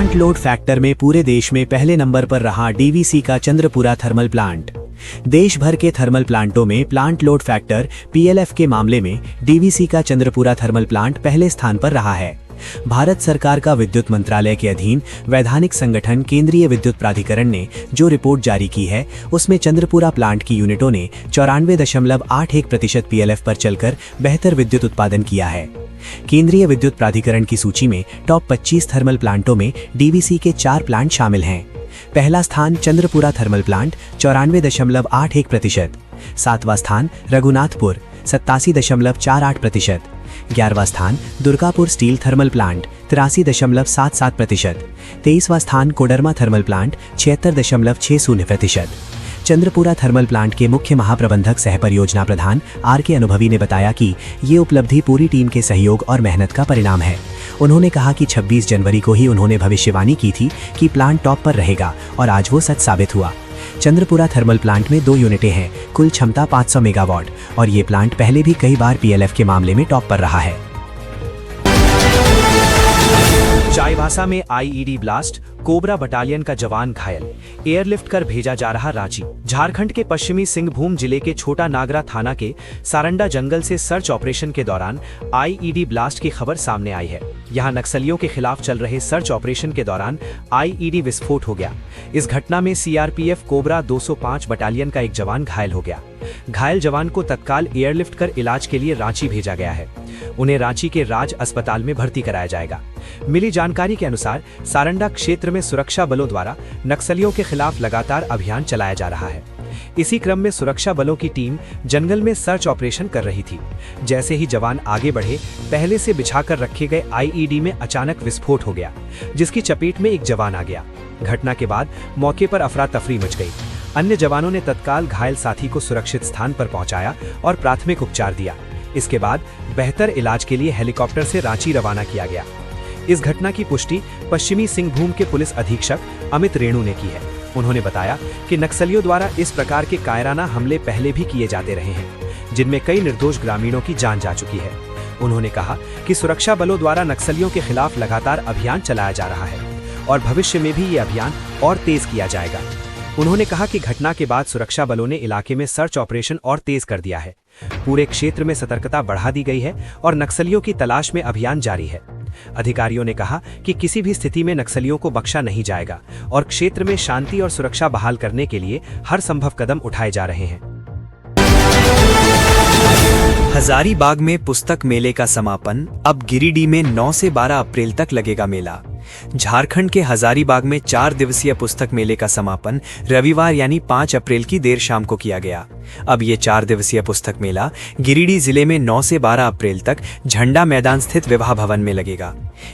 Plant load factor में पूरे देश में पहले नंबर पर रहा डीवीसी का चंद्रपुरा थर्मल प्लांट। देश भर के थर्मल प्लांटों में प्लांट लोड फैक्टर पीएलएफ के मामले में डीवीसी का चंद्रपुरा थर्मल प्लांट पहले स्थान पर रहा है। भारत सरकार का विद्युत मंत्रालय के अधीन वैधानिक संगठन केंद्रीय विद्युत प्राधिकरण ने जो रिपोर्ट जारी की है, उसमें चंद्रपुरा प्लांट की यूनिटों ने 94.81% पीएलएफ पर चलकर बेहतर विद्युत उत्पादन किया है। केंद्रीय विद्युत प्राधिकरण की सूची में टॉप 25 थर्मल प्लांटों में डीवीसी के 4 प्लांट शामिल हैं। पहला स्थान चंद्रपुरा थर्मल प्लांट 94.81%, 7वां स्थान रघुनाथपुर 87.48%, 11वां स्थान दुर्गापुर स्टील थर्मल प्लांट 83.77%, 23वां स्थान Koderma thermal plant 76.60%। Chandrapura thermal plant के मुख्य महाप्रबंधक सह परियोजना प्रधान आर.के. अनुभवी ने बताया कि ये उपलब्धि पूरी टीम के सहयोग और मेहनत का परिणाम है। उन्होंने कहा कि 26 जनवरी को ही उन्होंने भविष्यवाणी की थी कि प्लांट टॉप पर रहेगा और आज वो सच साबित हुआ। चंद्रपुरा थर्मल प्लांट में 2 यूनिटें हैं, कुल क्षमता 500 मेगावाट और ये प्लांट पहले भी कई बार पीएलएफ के मामले में टॉप पर रहा है। चाईबासा में आईईडी ब्लास्ट, कोबरा बटालियन का जवान घायल, एयरलिफ्ट कर भेजा जा रहा रांची। झारखंड के पश्चिमी सिंहभूम जिले के छोटा नागरा थाना के सारंडा जंगल से सर्च ऑपरेशन के दौरान आईईडी ब्लास्ट की खबर सामने आई है। यहां नक्सलियों के खिलाफ चल रहे सर्च ऑपरेशन के दौरान आईईडी विस्फोट हो गया। इस घटना में सीआरपीएफ कोबरा 205 बटालियन का एक जवान घायल हो गया। घायल जवान को तत्काल एयरलिफ्ट कर इलाज के लिए रांची भेजा गया है। उन्हें रांची के राज अस्पताल में भर्ती कराया जाएगा। मिली जानकारी के अनुसार सारंडा क्षेत्र में सुरक्षा बलों द्वारा नक्सलियों के खिलाफ लगातार अभियान चलाया जा रहा है। इसी क्रम में सुरक्षा बलों की टीम जंगल में सर्च ऑपरेशन कर रही थी। जैसे ही जवान आगे बढ़े, पहले से बिछाकर रखे गए आईईडी में अचानक विस्फोट हो गया, जिसकी चपेट में एक जवान आ गया। घटना के बाद मौके पर अफरा तफरी मच गई। अन्य जवानों ने तत्काल घायल साथी को सुरक्षित स्थान पर पहुंचाया और प्राथमिक उपचार दिया। इसके बाद बेहतर इलाज के लिए हेलीकॉप्टर से रांची रवाना किया गया। इस घटना की पुष्टि पश्चिमी सिंहभूम के पुलिस अधीक्षक अमित रेणु ने की है। उन्होंने बताया कि नक्सलियों द्वारा इस प्रकार के कायराना हमले पहले भी किए जाते रहे हैं, जिनमें कई निर्दोष ग्रामीणों की जान जा चुकी है। उन्होंने कहा कि सुरक्षा बलों द्वारा नक्सलियों के खिलाफ लगातार अभियान चलाया जा रहा है और भविष्य में भी ये अभियान और तेज किया जाएगा। उन्होंने कहा कि घटना के बाद सुरक्षा बलों ने इलाके में सर्च ऑपरेशन और तेज कर दिया है। पूरे क्षेत्र में सतर्कता बढ़ा दी गई है और नक्सलियों की तलाश में अभियान जारी है। अधिकारियों ने कहा कि किसी भी स्थिति में नक्सलियों को बख्शा नहीं जाएगा और क्षेत्र में शांति और सुरक्षा बहाल करने के लिए हर संभव कदम उठाए जा रहे हैं। हजारीबाग में पुस्तक मेले का समापन, अब गिरिडीह में 9 से 12 अप्रैल तक लगेगा मेला। झारखंड के हजारीबाग में 4 दिवसीय पुस्तक मेले का समापन रविवार यानी 5 अप्रैल की देर शाम को किया गया। अब ये 4 दिवसीय पुस्तक मेला गिरिडीह जिले में 9 से 12 अप्रैल तक झंडा मैदान स्थित विवाह भवन में लगेगा।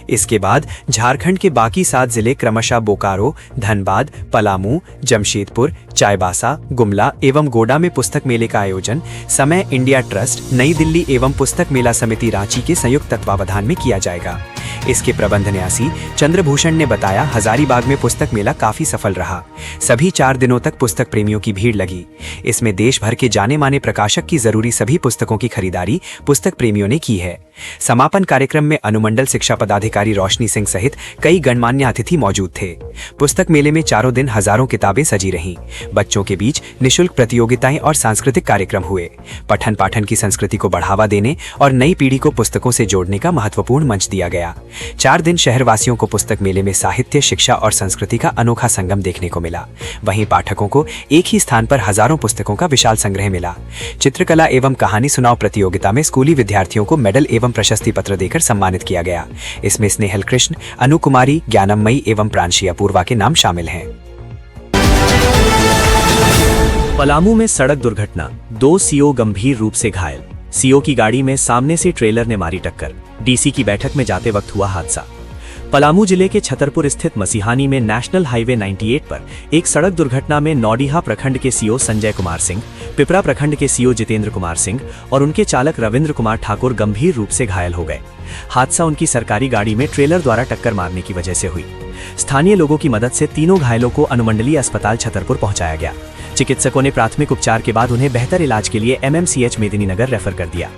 इसके बाद झारखंड के बाकी 7 जिले क्रमशः बोकारो, धनबाद, पलामू, जमशेदपुर, चाईबासा, गुमला एवं गोडा में पुस्तक मेले का आयोजन समय इंडिया ट्रस्ट, नई दिल्ली एवं पुस्तक मेला समिति रांची के संयुक्त तत्वावधान में किया जाएगा। इसके प्रबंध न्यासी चंद्रभूषण ने बताया, हजारीबाग में पुस्तक मेला काफी सफल रहा। सभी 4 दिनों तक पुस्तक प्रेमियों की भीड़ लगी। इसमें देश भर के जाने माने प्रकाशक की जरूरी सभी पुस्तकों की खरीदारी पुस्तक प्रेमियों ने की है। समापन कार्यक्रम में अनुमंडल शिक्षा पदाधिकारी रोशनी सिंह सहित कई गणमान्य अतिथि मौजूद थे। पुस्तक मेले में चारों दिन हजारों किताबें सजी रहीं। बच्चों के बीच निःशुल्क प्रतियोगिताएं और सांस्कृतिक कार्यक्रम हुए। पठन पाठन की संस्कृति को बढ़ावा देने और नई पीढ़ी को पुस्तकों से जोड़ने का महत्वपूर्ण मंच दिया गया। 4 दिन शहरवासियों को पुस्तक मेले में साहित्य, शिक्षा और संस्कृति का अनोखा संगम देखने को मिला। वहीं पाठकों को एक ही स्थान पर हजारों पुस्तकों का विशाल संग्रह मिला। चित्रकला एवं कहानी सुनाओ प्रतियोगिता में स्कूली विद्यार्थियों को मेडल एवं प्रशस्ति पत्र देकर सम्मानित किया गया। इसमें स्नेहल कृष्ण, अनु कुमारी, ज्ञानमयी एवं प्रांशी अपूर्वा के नाम शामिल हैं। पलामू में सड़क दुर्घटना, 2 सीओ गंभीर रूप से घायल। सीओ की गाड़ी में सामने से ट्रेलर ने मारी टक्कर। डीसी की बैठक में जाते वक्त हुआ हादसा। पलामू जिले के छतरपुर स्थित मसीहानी में नेशनल हाईवे 98 पर एक सड़क दुर्घटना में नौडीहा प्रखंड के सीओ संजय कुमार सिंह, पिपरा प्रखंड के सीओ जितेंद्र कुमार सिंह और उनके चालक रविंद्र कुमार ठाकुर गंभीर रूप से घायल हो गए। हादसा उनकी सरकारी गाड़ी में ट्रेलर द्वारा टक्कर मारने की वजह से हुई। स्थानीय लोगों की मदद से तीनों घायलों को अनुमंडलीय अस्पताल छतरपुर पहुंचाया गया। चिकित्सकों ने प्राथमिक उपचार के बाद उन्हें बेहतर इलाज के लिए एमएमसीएच मेदिनीनगर रेफर कर दिया।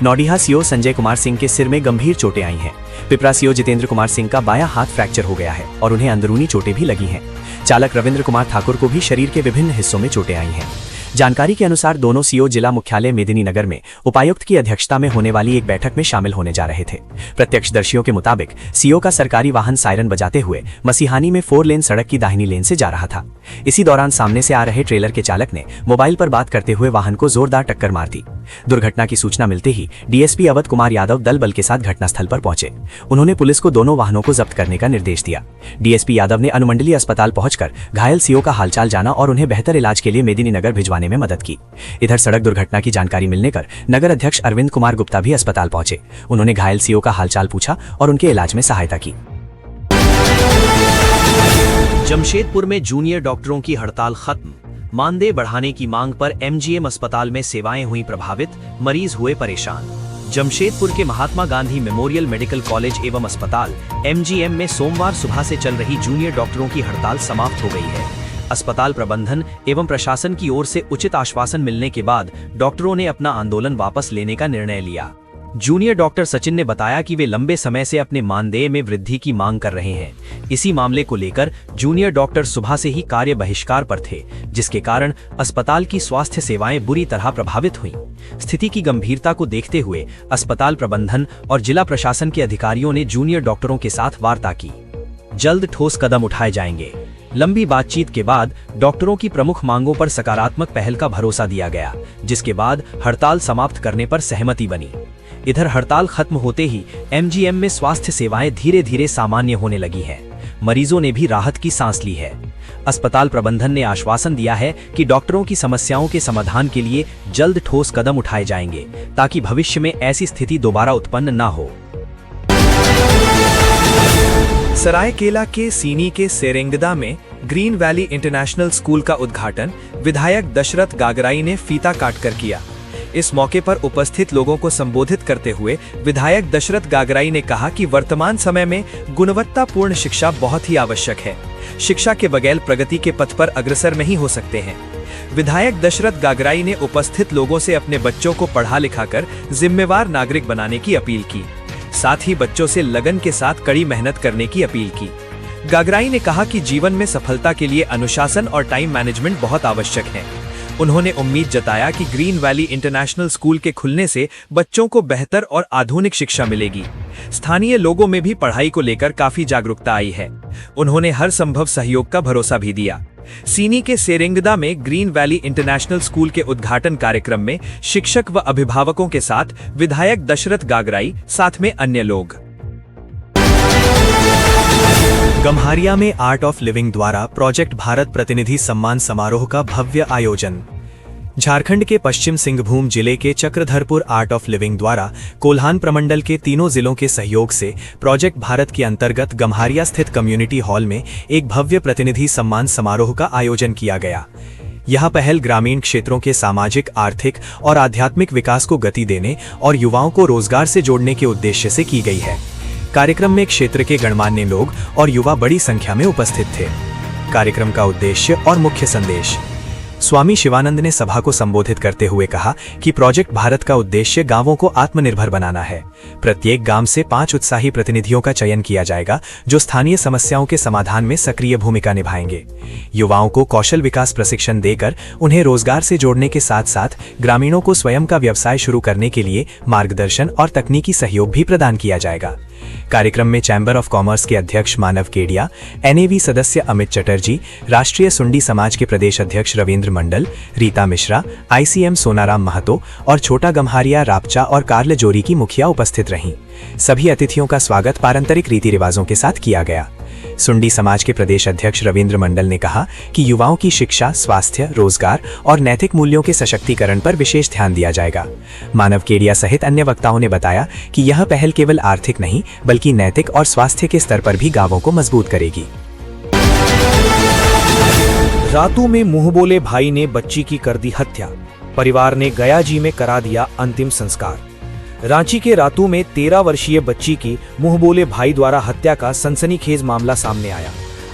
नौडिहा सीओ संजय कुमार सिंह के सिर में गंभीर चोटें आई हैं। पिपरा सीओ जितेंद्र कुमार सिंह का बायां हाथ फ्रैक्चर हो गया है और उन्हें अंदरूनी चोटें भी लगी हैं। चालक रविंद्र कुमार ठाकुर को भी शरीर के विभिन्न हिस्सों में चोटें आई हैं। जानकारी के अनुसार दोनों सीओ जिला मुख्यालय मेदिनीनगर में उपायुक्त की अध्यक्षता में होने वाली एक बैठक में शामिल होने जा रहे थे। प्रत्यक्षदर्शियों के मुताबिक सीओ का सरकारी वाहन सायरन बजाते हुए मसीहानी में 4 लेन सड़क की दाहिनी लेन से जा रहा था। इसी दौरान सामने से आ रहे ट्रेलर के चालक ने मोबाइल पर बात करते हुए वाहन को जोरदार टक्कर मार दी। दुर्घटना की सूचना मिलते ही डीएसपी अवध कुमार यादव दल बल के साथ घटनास्थल पर पहुंचे। उन्होंने पुलिस को दोनों वाहनों को जब्त करने का निर्देश दिया। डीएसपी यादव ने अनुमंडलीय अस्पताल पहुंचकर घायल सीओ का हालचाल जाना और उन्हें बेहतर इलाज के लिए मेदिनीनगर भिजवाने में मदद की। इधर सड़क दुर्घटना की जानकारी मिलने पर नगर अध्यक्ष अरविंद कुमार गुप्ता भी अस्पताल पहुंचे। उन्होंने घायल सीओ का हालचाल पूछा और उनके इलाज में सहायता की। जमशेदपुर में जूनियर डॉक्टरों की हड़ताल खत्म। मानदेय बढ़ाने की मांग पर एमजीएम अस्पताल में सेवाएं हुई प्रभावित, मरीज हुए परेशान। जमशेदपुर के Mahatma Gandhi memorial medical college एवं अस्पताल एमजीएम में सोमवार सुबह से चल रही जूनियर डॉक्टरों की हड़ताल समाप्त हो गई है। अस्पताल प्रबंधन एवं प्रशासन की ओर से उचित आश्वासन मिलने के बाद डॉक्टरों ने अपना आंदोलन वापस लेने का निर्णय लिया। जूनियर डॉक्टर सचिन ने बताया कि वे लंबे समय से अपने मानदेय में वृद्धि की मांग कर रहे हैं। इसी मामले को लेकर जूनियर डॉक्टर सुबह से ही कार्य बहिष्कार पर थे, जिसके कारण अस्पताल की स्वास्थ्य सेवाएं बुरी तरह प्रभावित हुईं। स्थिति की गंभीरता को देखते हुए अस्पताल प्रबंधन और जिला प्रशासन के अधिकारियों ने जूनियर डॉक्टरों के साथ वार्ता की। जल्द ठोस कदम उठाए जाएंगे। लंबी बातचीत के बाद डॉक्टरों की प्रमुख मांगों पर सकारात्मक पहल का भरोसा दिया गया, जिसके बाद हड़ताल समाप्त करने पर सहमति बनी। इधर हड़ताल खत्म होते ही एमजीएम में स्वास्थ्य सेवाएं धीरे धीरे सामान्य होने लगी हैं। मरीजों ने भी राहत की सांस ली है। अस्पताल प्रबंधन ने आश्वासन दिया है कि डॉक्टरों की समस्याओं के समाधान के लिए जल्द ठोस कदम उठाए जाएंगे, ताकि भविष्य में ऐसी स्थिति दोबारा उत्पन्न न हो। सरायकेला के सीनी के सेरेंगदा में ग्रीन वैली इंटरनेशनल स्कूल का उद्घाटन विधायक दशरथ गागराई ने फीता काटकर किया। इस मौके पर उपस्थित लोगों को संबोधित करते हुए विधायक दशरथ गागराई ने कहा कि वर्तमान समय में गुणवत्तापूर्ण शिक्षा बहुत ही आवश्यक है। शिक्षा के बगैर प्रगति के पथ पर अग्रसर नहीं हो सकते हैं। विधायक दशरथ गागराई ने उपस्थित लोगों से अपने बच्चों को पढ़ा लिखाकर जिम्मेवार नागरिक बनाने की अपील की। साथ ही बच्चों से लगन के साथ कड़ी मेहनत करने की अपील की। गागराई ने कहा कि जीवन में सफलता के लिए अनुशासन और टाइम मैनेजमेंट बहुत आवश्यक है। उन्होंने उम्मीद जताया कि ग्रीन वैली इंटरनेशनल स्कूल के खुलने से बच्चों को बेहतर और आधुनिक शिक्षा मिलेगी। स्थानीय लोगों में भी पढ़ाई को लेकर काफी जागरूकता आई है। उन्होंने हर संभव सहयोग का भरोसा भी दिया। सीनी के सेरेंगदा में ग्रीन वैली इंटरनेशनल स्कूल के उद्घाटन कार्यक्रम में शिक्षक व अभिभावकों के साथ विधायक दशरथ गागराई, साथ में अन्य लोग। गम्हारिया में आर्ट ऑफ लिविंग द्वारा प्रोजेक्ट भारत प्रतिनिधि सम्मान समारोह का भव्य आयोजन। झारखंड के पश्चिम सिंहभूम जिले के चक्रधरपुर आर्ट ऑफ लिविंग द्वारा कोल्हान प्रमंडल के तीनों जिलों के सहयोग से प्रोजेक्ट भारत के अंतर्गत गम्हारिया स्थित कम्युनिटी हॉल में एक भव्य प्रतिनिधि सम्मान समारोह का आयोजन किया गया। यह पहल ग्रामीण क्षेत्रों के सामाजिक, आर्थिक और आध्यात्मिक विकास को गति देने और युवाओं को रोजगार से जोड़ने के उद्देश्य से की गई है। कार्यक्रम में क्षेत्र के गणमान्य लोग और युवा बड़ी संख्या में उपस्थित थे। कार्यक्रम का उद्देश्य और मुख्य संदेश। स्वामी शिवानंद ने सभा को संबोधित करते हुए कहा कि प्रोजेक्ट भारत का उद्देश्य गांवों को आत्मनिर्भर बनाना है। प्रत्येक गांव से 5 उत्साही प्रतिनिधियों का चयन किया जाएगा, जो स्थानीय समस्याओं के समाधान में सक्रिय भूमिका निभाएंगे। युवाओं को कौशल विकास प्रशिक्षण देकर उन्हें रोजगार से जोड़ने के साथ साथ ग्रामीणों को स्वयं का व्यवसाय शुरू करने के लिए मार्गदर्शन और तकनीकी सहयोग भी प्रदान किया जाएगा। कार्यक्रम में चैम्बर ऑफ कॉमर्स के अध्यक्ष मानव केडिया, एनएवी सदस्य अमित चटर्जी, राष्ट्रीय सुंडी समाज के प्रदेश अध्यक्ष रविंद्र मंडल, रीता मिश्रा, आईसीएम सोनाराम महतो और छोटा गम्हारिया, रापचा और कार्ल जोरी की मुखिया उपस्थित रहीं। सभी अतिथियों का स्वागत पारंपरिक रीति रिवाजों के साथ किया गया। सुंडी समाज के प्रदेश अध्यक्ष रविंद्र मंडल ने कहा कि युवाओं की शिक्षा, स्वास्थ्य, रोजगार और नैतिक मूल्यों के सशक्तिकरण पर विशेष ध्यान दिया जाएगा। मानव केडिया सहित अन्य वक्ताओं ने बताया कि यह पहल केवल आर्थिक नहीं बल्कि नैतिक और स्वास्थ्य के स्तर पर भी गांवों को मजबूत करेगी। रातू में मुंहबोले भाई ने बच्ची की कर दी हत्या। परिवार ने गयाजी में करा दिया अंतिम संस्कार। रांची के रातू में 13 वर्षीय बच्ची की मुंहबोले भाई द्वारा हत्या का सनसनीखेज मामला सामने आया।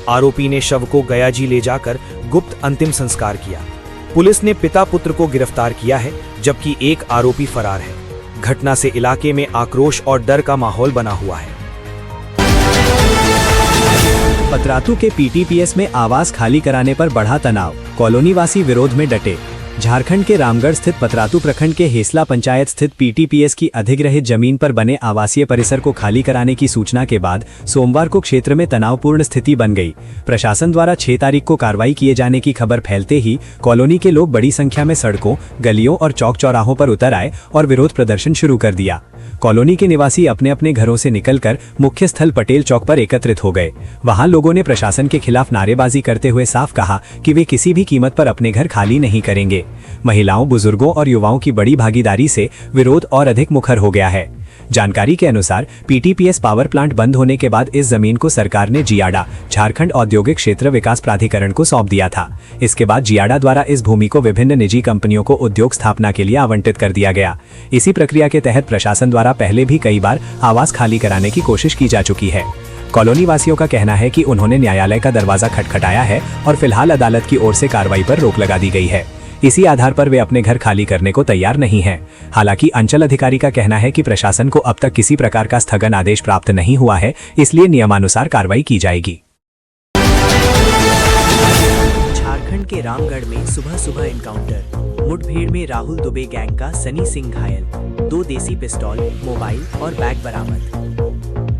आरोपी ने शव को गयाजी ले जाकर गुप्त अंतिम संस्कार किया। पुलिस ने पिता पुत्र को गिरफ्तार किया है, जबकि एक आरोपी फरार है। घटना से इलाके में आक्रोश और डर का माहौल बना हुआ है। पतरातू के पीटीपीएस में आवास खाली कराने पर बढ़ा तनाव, कॉलोनीवासी विरोध में डटे। झारखंड के रामगढ़ स्थित पतरातू प्रखंड के हेसला पंचायत स्थित पीटीपीएस की अधिग्रहित जमीन पर बने आवासीय परिसर को खाली कराने की सूचना के बाद सोमवार को क्षेत्र में तनावपूर्ण स्थिति बन गई। प्रशासन द्वारा 6 तारीख को कार्रवाई किए जाने की खबर फैलते ही कॉलोनी के लोग बड़ी संख्या में सड़कों, गलियों और चौक चौराहों पर उतर आए और विरोध प्रदर्शन शुरू कर दिया। कॉलोनी के निवासी अपने अपने घरों से निकलकर मुख्य स्थल पटेल चौक पर एकत्रित हो गए। वहां लोगों ने प्रशासन के खिलाफ नारेबाजी करते हुए साफ कहा कि वे किसी भी कीमत पर अपने घर खाली नहीं करेंगे। महिलाओं, बुजुर्गों और युवाओं की बड़ी भागीदारी से विरोध और अधिक मुखर हो गया है। जानकारी के अनुसार पीटीपीएस पावर प्लांट बंद होने के बाद इस जमीन को सरकार ने जियाडा, झारखंड औद्योगिक क्षेत्र विकास प्राधिकरण को सौंप दिया था। इसके बाद जियाडा द्वारा इस भूमि को विभिन्न निजी कंपनियों को उद्योग स्थापना के लिए आवंटित कर दिया गया। इसी प्रक्रिया के तहत प्रशासन द्वारा पहले भी कई बार आवास खाली कराने की कोशिश की जा चुकी है। कॉलोनी वासियों का कहना है कि उन्होंने न्यायालय का दरवाजा खटखटाया है और फिलहाल अदालत की ओर से कार्रवाई पर रोक लगा दी गई है। इसी आधार पर वे अपने घर खाली करने को तैयार नहीं हैं। हालांकि अंचल अधिकारी का कहना है कि प्रशासन को अब तक किसी प्रकार का स्थगन आदेश प्राप्त नहीं हुआ है, इसलिए नियमानुसार कार्रवाई की जाएगी। झारखंड के रामगढ़ में सुबह सुबह एनकाउंटर, मुठभेड़ में राहुल दुबे गैंग का सनी सिंह घायल, 2 देसी पिस्तौल, मोबाइल और बैग बरामद।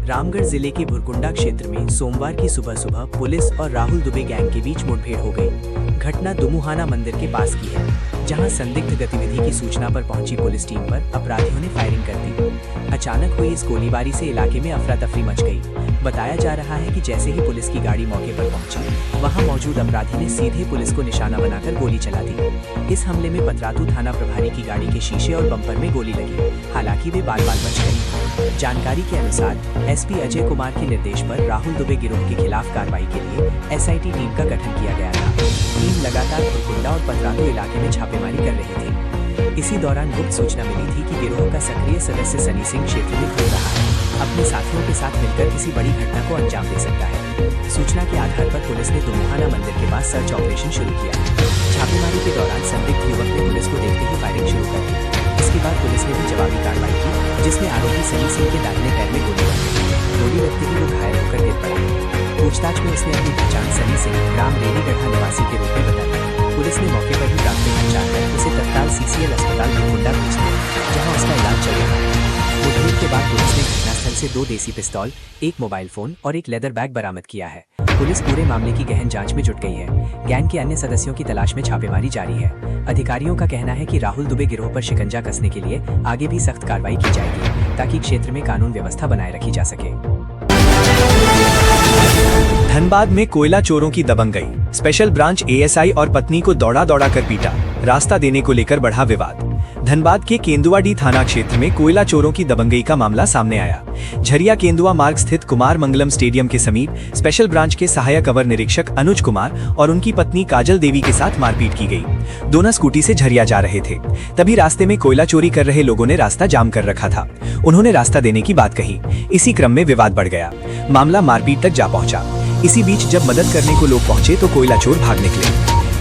रामगढ़ जिले के भुरकुंडा क्षेत्र में सोमवार की सुबह सुबह पुलिस और राहुल दुबे गैंग के बीच मुठभेड़ हो गई। घटना दुमुहाना मंदिर के पास की है, जहां संदिग्ध गतिविधि की सूचना पर पहुंची पुलिस टीम पर अपराधियों ने फायरिंग कर दी। अचानक हुई इस गोलीबारी से इलाके में अफरा तफरी मच गई। बताया जा रहा है कि जैसे ही पुलिस की गाड़ी मौके पर पहुंची, वहां मौजूद अपराधी ने सीधे पुलिस को निशाना बनाकर गोली चला दी। इस हमले में पतरातू थाना प्रभारी की गाड़ी के शीशे और बम्पर में गोली लगी। हालांकि वे बाल बाल बच गए। जानकारी के अनुसार एसपी अजय कुमार के निर्देश पर राहुल दुबे गिरोह के खिलाफ कार्रवाई के लिए एसआईटी टीम का गठन किया गया था। टीम लगातार भुरकुंडा और पतरातू इलाके में छापेमारी कर रही थी। इसी दौरान गुप्त सूचना मिली थी कि गिरोह का सक्रिय सदस्य सनी सिंह क्षेत्र में घूम रहा है, अपने साथियों के साथ मिलकर किसी बड़ी घटना को अंजाम दे सकता है। सूचना के आधार पर पुलिस ने दुमुहाना मंदिर के पास सर्च ऑपरेशन शुरू किया। छापेमारी के दौरान संदिग्ध युवक ने पुलिस को देखते ही फायरिंग शुरू कर दी। इसके बाद पुलिस ने भी जवाबी कार्रवाई की, जिसमें आरोपी सनी सिंह के दाहिने पैर में गोली लगी। गोली लगते ही वो घायल होकर गिर पड़ा। पूछताछ में उसने अपनी पहचान सनी सिंह ग्राम रेलीगढ़ा निवासी के रूप में बताई। पुलिस ने मौके पर ही प्राथमिक उपचार कर उसे तत्काल सीसीएल अस्पताल भुरकुंडा भेज दिया, जहां उसका इलाज चल रहा है। मुठभेड़ के बाद पुलिस ने घटनास्थल से 2 देसी पिस्तौल, 1 मोबाइल फोन और 1 लेदर बैग बरामद किया है। पुलिस पूरे मामले की गहन जांच में जुट गई है। गैंग के अन्य सदस्यों की तलाश में छापेमारी जारी है। अधिकारियों का कहना है कि राहुल दुबे गिरोह पर शिकंजा कसने के लिए आगे भी सख्त कार्रवाई की जाएगी, ताकि क्षेत्र में कानून व्यवस्था बनाए रखी जा सके। धनबाद में कोयला चोरों की दबंगई, स्पेशल ब्रांच एएसआई और पत्नी को दौड़ा दौड़ा कर पीटा, रास्ता देने को लेकर बढ़ा विवाद। धनबाद के केंदुआडी थाना क्षेत्र में कोयला चोरों की दबंगई का मामला सामने आया। झरिया केंदुआ मार्ग स्थित कुमार मंगलम स्टेडियम के समीप स्पेशल ब्रांच के सहायक अवर निरीक्षक अनुज कुमार और उनकी पत्नी काजल देवी के साथ मारपीट की गई। दोनों स्कूटी से झरिया जा रहे थे, तभी रास्ते में कोयला चोरी कर रहे लोगों ने रास्ता जाम कर रखा था। उन्होंने रास्ता देने की बात कही। इसी क्रम में विवाद बढ़ गया, मामला मारपीट तक जा पहुंचा। इसी बीच जब मदद करने को लोग पहुंचे तो कोयला चोर भाग निकले।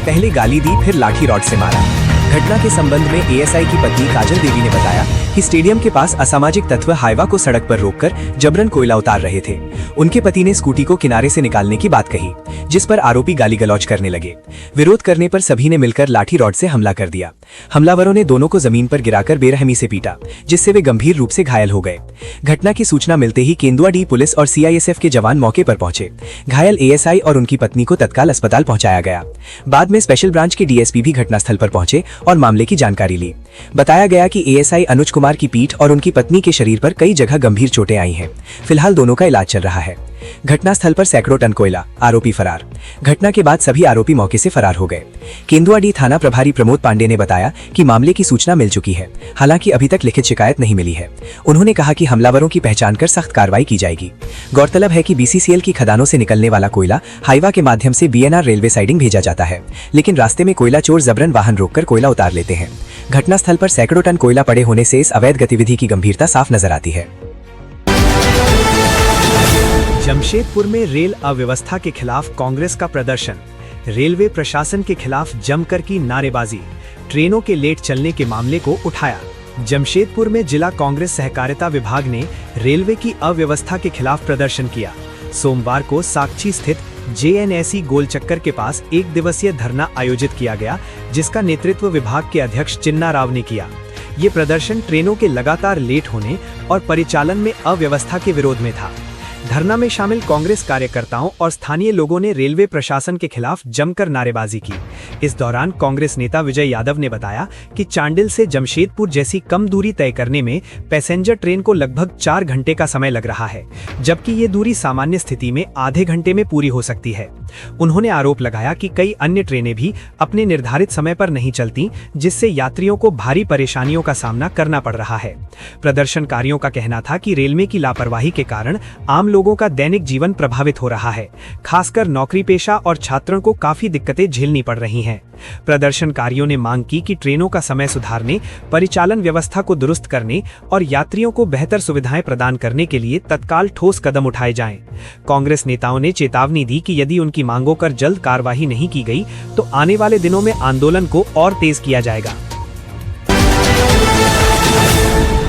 पहले गाली दी, फिर लाठी रॉड से मारा। घटना के संबंध में एएसआई की पत्नी काजल देवी ने बताया कि स्टेडियम के पास असामाजिक तत्व हाईवा को सड़क पर रोककर जबरन कोयला उतार रहे थे। उनके पति ने स्कूटी को किनारे से निकालने की बात कही, जिस पर आरोपी गाली गलौज करने लगे। विरोध करने पर सभी ने मिलकर लाठी रॉड से हमला कर दिया। हमलावरों ने दोनों को जमीन पर गिराकर बेरहमी से पीटा, जिससे वे गंभीर रूप से घायल हो गए। घटना की सूचना मिलते ही केंदुआडी पुलिस और सीआईएसएफ के जवान मौके पर पहुंचे। घायल एएसआई और उनकी पत्नी को तत्काल अस्पताल पहुंचाया गया। बाद में स्पेशल ब्रांच के डीएसपी भी घटनास्थल पर पहुंचे और मामले की जानकारी ली। बताया गया कि एएसआई अनुज कुमार की पीठ और उनकी पत्नी के शरीर पर कई जगह गंभीर चोटें आई हैं। फिलहाल दोनों का इलाज चल रहा है। घटनास्थल पर सैकड़ों टन कोयला, आरोपी फरार। घटना के बाद सभी आरोपी मौके से फरार हो गए। केंदुआडी थाना प्रभारी प्रमोद पांडे ने बताया कि मामले की सूचना मिल चुकी है, हालांकि अभी तक लिखित शिकायत नहीं मिली है। उन्होंने कहा कि हमलावरों की पहचान कर सख्त कार्रवाई की जाएगी। गौरतलब है कि बीसीसीएल की खदानों से निकलने वाला कोयला हाईवा के माध्यम से बीएनआर रेलवे साइडिंग भेजा जाता है, लेकिन रास्ते में कोयला चोर जबरन वाहन रोककर कोयला उतार लेते हैं। घटनास्थल पर सैकड़ों टन कोयला पड़े होने से इस अवैध गतिविधि की गंभीरता साफ नजर आती है। जमशेदपुर में रेल अव्यवस्था के खिलाफ कांग्रेस का प्रदर्शन, रेलवे प्रशासन के खिलाफ जमकर की नारेबाजी, ट्रेनों के लेट चलने के मामले को उठाया। जमशेदपुर में जिला कांग्रेस सहकारिता विभाग ने रेलवे की अव्यवस्था के खिलाफ प्रदर्शन किया। सोमवार को साक्षी स्थित JNSE गोल चक्कर के पास 1 दिवसीय धरना आयोजित किया गया, जिसका नेतृत्व विभाग के अध्यक्ष चिन्ना राव ने किया। ये प्रदर्शन ट्रेनों के लगातार लेट होने और परिचालन में अव्यवस्था के विरोध में था। धरना में शामिल कांग्रेस कार्यकर्ताओं और स्थानीय लोगों ने रेलवे प्रशासन के खिलाफ जमकर नारेबाजी की। इस दौरान कांग्रेस नेता विजय यादव ने बताया कि चांडिल से जमशेदपुर जैसी कम दूरी तय करने में पैसेंजर ट्रेन को लगभग 4 घंटे का समय लग रहा है, जबकि ये दूरी सामान्य स्थिति में आधे घंटे में पूरी हो सकती है। उन्होंने आरोप लगाया कि कई अन्य ट्रेनें भी अपने निर्धारित समय पर नहीं चलती, जिससे यात्रियों को भारी परेशानियों का सामना करना पड़ रहा है। प्रदर्शनकारियों का कहना था कि रेलवे की लापरवाही के कारण आम लोगों का दैनिक जीवन प्रभावित हो रहा है। खासकर नौकरी पेशा और छात्रों को काफी दिक्कतें झेलनी पड़ रही हैं। प्रदर्शनकारियों ने मांग की कि ट्रेनों का समय सुधारने, परिचालन व्यवस्था को दुरुस्त करने और यात्रियों को बेहतर सुविधाएं प्रदान करने के लिए तत्काल ठोस कदम उठाए जाएं। कांग्रेस नेताओं ने चेतावनी दी कि यदि उनकी मांगों पर जल्द कार्रवाई नहीं की गई तो आने वाले दिनों में आंदोलन को और तेज किया जाएगा।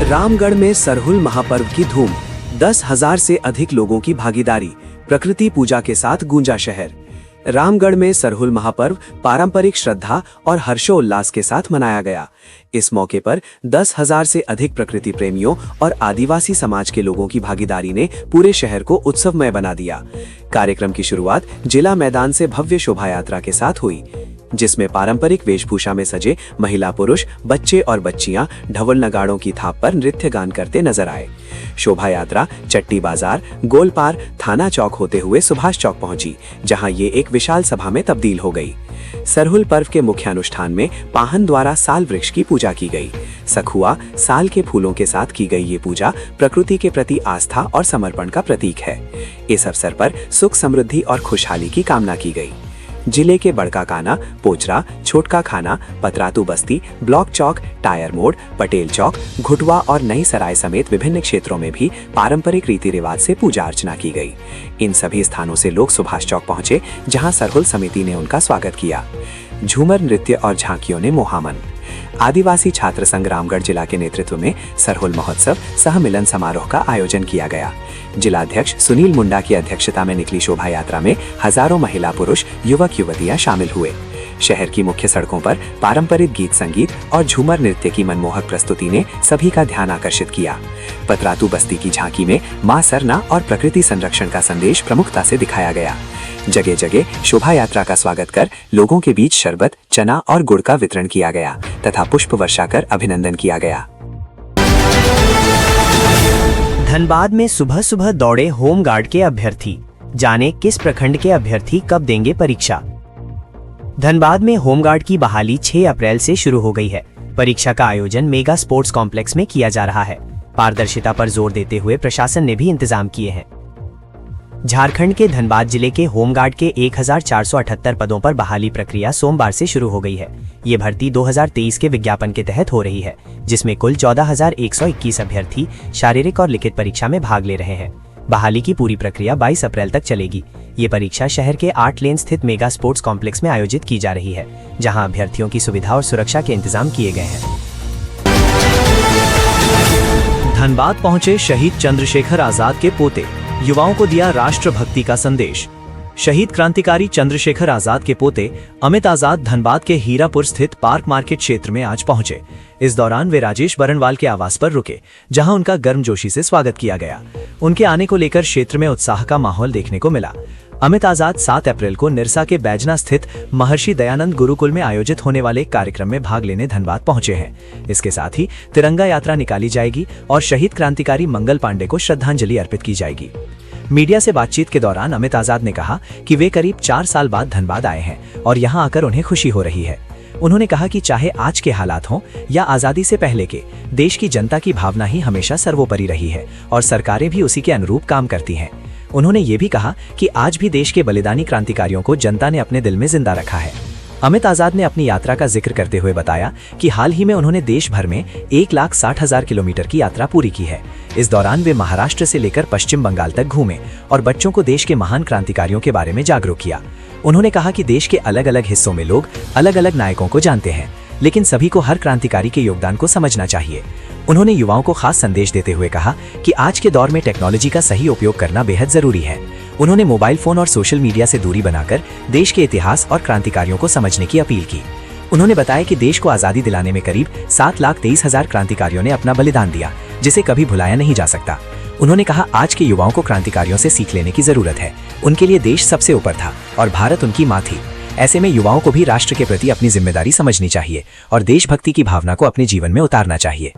रामगढ़ में सरहुल महापर्व की धूम, 10,000 से अधिक लोगों की भागीदारी, प्रकृति पूजा के साथ गूंजा शहर। रामगढ़ में सरहुल महापर्व पारंपरिक श्रद्धा और हर्षोल्लास के साथ मनाया गया। इस मौके पर 10,000 से अधिक प्रकृति प्रेमियों और आदिवासी समाज के लोगों की भागीदारी ने पूरे शहर को उत्सवमय बना दिया। कार्यक्रम की शुरुआत जिला मैदान से भव्य शोभा यात्रा के साथ हुई, जिसमें पारंपरिक वेशभूषा में सजे महिला पुरुष, बच्चे और बच्चियां ढोल नगाड़ों की थाप पर नृत्य गान करते नजर आए। शोभा यात्रा चट्टी बाजार, गोलपार, थाना चौक होते हुए सुभाष चौक पहुंची, जहां ये एक विशाल सभा में तब्दील हो गई। सरहुल पर्व के मुख्य अनुष्ठान में पाहन द्वारा साल वृक्ष की पूजा की गई। सखुआ साल के फूलों के साथ की गई ये पूजा प्रकृति के प्रति आस्था और समर्पण का प्रतीक है। इस अवसर पर सुख समृद्धि और खुशहाली की कामना की गई। जिले के बड़का काना, पोचरा, छोटका खाना, पतरातू बस्ती, ब्लॉक चौक, टायर मोड़, पटेल चौक, घुटवा और नई सराय समेत विभिन्न क्षेत्रों में भी पारंपरिक रीति रिवाज से पूजा अर्चना की गई। इन सभी स्थानों से लोग सुभाष चौक पहुंचे, जहां सरहुल समिति ने उनका स्वागत किया। झूमर नृत्य और झांकियों ने मोहामन। आदिवासी छात्र संघ रामगढ़ जिला के नेतृत्व में सरहुल महोत्सव सह मिलन समारोह का आयोजन किया गया। जिलाध्यक्ष सुनील मुंडा की अध्यक्षता में निकली शोभा यात्रा में हजारों महिला पुरुष, युवक युवतियां शामिल हुए। शहर की मुख्य सड़कों पर पारंपरिक गीत संगीत और झूमर नृत्य की मनमोहक प्रस्तुति ने सभी का ध्यान आकर्षित किया। पतरातू बस्ती की झांकी में मां सरना और प्रकृति संरक्षण का संदेश प्रमुखता से दिखाया गया। जगह जगह शोभा यात्रा का स्वागत कर लोगों के बीच शरबत, चना और गुड़ का वितरण किया गया तथा पुष्प वर्षा कर अभिनंदन किया गया। धनबाद में सुबह सुबह दौड़े होमगार्ड के अभ्यर्थी, जाने किस प्रखंड के अभ्यर्थी कब देंगे परीक्षा। धनबाद में होमगार्ड की बहाली 6 अप्रैल से शुरू हो गई है। परीक्षा का आयोजन मेगा स्पोर्ट्स कॉम्प्लेक्स में किया जा रहा है। पारदर्शिता पर जोर देते हुए प्रशासन ने भी इंतजाम किए हैं। झारखंड के धनबाद जिले के होमगार्ड के 1478 पदों पर बहाली प्रक्रिया सोमवार से शुरू हो गई है। ये भर्ती 2023 के विज्ञापन के तहत हो रही है, जिसमें कुल 14,121 अभ्यर्थी शारीरिक और लिखित परीक्षा में भाग ले रहे हैं। बहाली की पूरी प्रक्रिया 22 अप्रैल तक चलेगी। ये परीक्षा शहर के 8 लेन स्थित मेगा स्पोर्ट्स कॉम्प्लेक्स में आयोजित की जा रही है, जहां अभ्यर्थियों की सुविधा और सुरक्षा के इंतजाम किए गए हैं। धनबाद पहुंचे शहीद चंद्रशेखर आजाद के पोते, युवाओं को दिया राष्ट्रभक्ति का संदेश। शहीद क्रांतिकारी चंद्रशेखर आजाद के पोते अमित आजाद धनबाद के हीरापुर स्थित पार्क मार्केट क्षेत्र में आज पहुंचे। इस दौरान वे राजेश बरनवाल के आवास पर रुके, जहां उनका गर्मजोशी से स्वागत किया गया। उनके आने को लेकर क्षेत्र में उत्साह का माहौल देखने को मिला। अमित आजाद 7 अप्रैल को निरसा के बैजना स्थित महर्षि दयानंद गुरुकुल में आयोजित होने वाले कार्यक्रम में भाग लेने धनबाद पहुंचे हैं। इसके साथ ही तिरंगा यात्रा निकाली जाएगी और शहीद क्रांतिकारी मंगल पांडे को श्रद्धांजलि अर्पित की जाएगी। मीडिया से बातचीत के दौरान अमित आजाद ने कहा कि वे करीब 4 साल बाद धनबाद आए हैं और यहां आकर उन्हें खुशी हो रही है। उन्होंने कहा कि चाहे आज के हालात हों या आजादी से पहले के, देश की जनता की भावना ही हमेशा सर्वोपरि रही है और सरकारें भी उसी के अनुरूप काम करती हैं। उन्होंने ये भी कहा कि आज भी देश के बलिदानी क्रांतिकारियों को जनता ने अपने दिल में जिंदा रखा है। अमित आजाद ने अपनी यात्रा का जिक्र करते हुए बताया कि हाल ही में उन्होंने देश भर में 1,60,000 किलोमीटर की यात्रा पूरी की है। इस दौरान वे महाराष्ट्र से लेकर पश्चिम बंगाल तक घूमे और बच्चों को देश के महान क्रांतिकारियों के बारे में जागरूक किया। उन्होंने कहा कि देश के अलग अलग हिस्सों में लोग अलग अलग नायकों को जानते हैं, लेकिन सभी को हर क्रांतिकारी के योगदान को समझना चाहिए। उन्होंने युवाओं को खास संदेश देते हुए कहा कि आज के दौर में टेक्नोलॉजी का सही उपयोग करना बेहद जरूरी है। उन्होंने मोबाइल फोन और सोशल मीडिया से दूरी बनाकर देश के इतिहास और क्रांतिकारियों को समझने की अपील की। उन्होंने बताया कि देश को आजादी दिलाने में करीब 7,23,000 क्रांतिकारियों ने अपना बलिदान दिया, जिसे कभी भुलाया नहीं जा सकता। उन्होंने कहा, आज के युवाओं को क्रांतिकारियों से सीख लेने की जरूरत है। उनके लिए देश सबसे ऊपर था और भारत उनकी मां थी। ऐसे में युवाओं को भी राष्ट्र के प्रति अपनी जिम्मेदारी समझनी चाहिए और देशभक्ति की भावना को अपने जीवन में उतारना चाहिए।